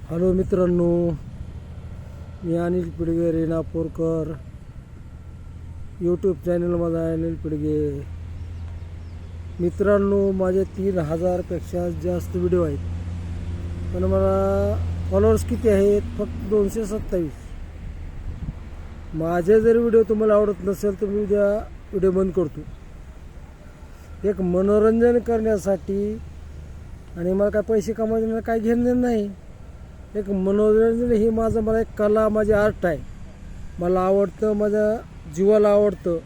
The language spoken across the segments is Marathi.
हॅलो मित्रांनो, मी अनिल पिडगे रेणापूरकर. यूट्यूब चॅनलमध्ये अनिल पिडगे. मित्रांनो, माझे 3000पेक्षा जास्त व्हिडिओ आहेत, पण मला फॉलोअर्स किती आहेत? फक्त 227. माझे जर व्हिडिओ तुम्हाला आवडत नसेल तर मी उद्या व्हिडिओ बंद करतो. एक मनोरंजन करण्यासाठी, आणि मला काय पैसे कमवायचे काय घेणं नाही. एक मनोरंजन ही मला एक कला, माझी आर्ट आहे. मला आवडतं, माझ्या जीवाला आवडतं.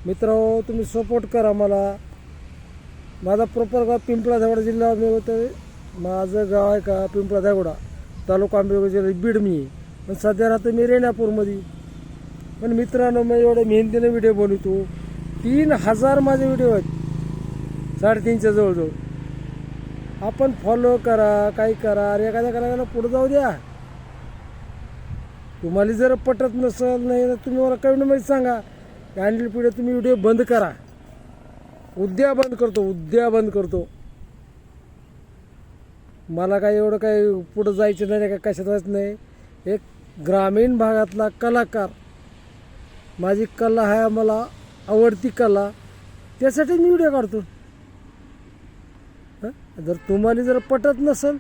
मित्रांनो, तुम्ही सपोर्ट करा मला. माझा प्रॉपर गाव पिंपळा धागोडा जिल्हा मी होतं. माझं गाव आहे का पिंपळा धागोडा, तालुका आंबेगाव, जिल्हा बीड. मी पण सध्या राहतो मी रेणापूरमध्ये. पण मित्रांनो, मी एवढ्या मेहनतीने व्हिडिओ बनवतो. 3000 माझे व्हिडिओ आहेत, 350च्या जवळजवळ. आपण फॉलो करा, काही करा. अरे एखाद्या कलाकाराला पुढे जाऊ द्या. तुम्हाला जर पटत नसेल नाही तर तुम्ही मला कमेंटमध्ये सांगा. अनिल पिढे तुम्ही व्हिडिओ बंद करा. उद्या बंद करतो. मला काय एवढं काय पुढं जायचं नाही का, कशात जायचं नाही. एक ग्रामीण भागातला कलाकार, माझी कला आहे, मला आवडती कला, त्यासाठी मी व्हिडिओ काढतो. जर तुम्हाला पटत नसेल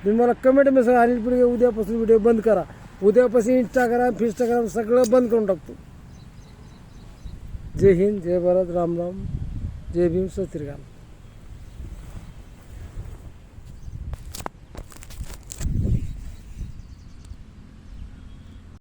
तुम्ही मला कमेंटमध्ये सांगा. अनिल पिडगे उद्यापासून व्हिडिओ बंद करा. उद्यापासून इंस्टाग्राम सगळं बंद करून टाकतो. जय हिंद, जय भारत, राम राम, जय भीम, सत श्री अकाल.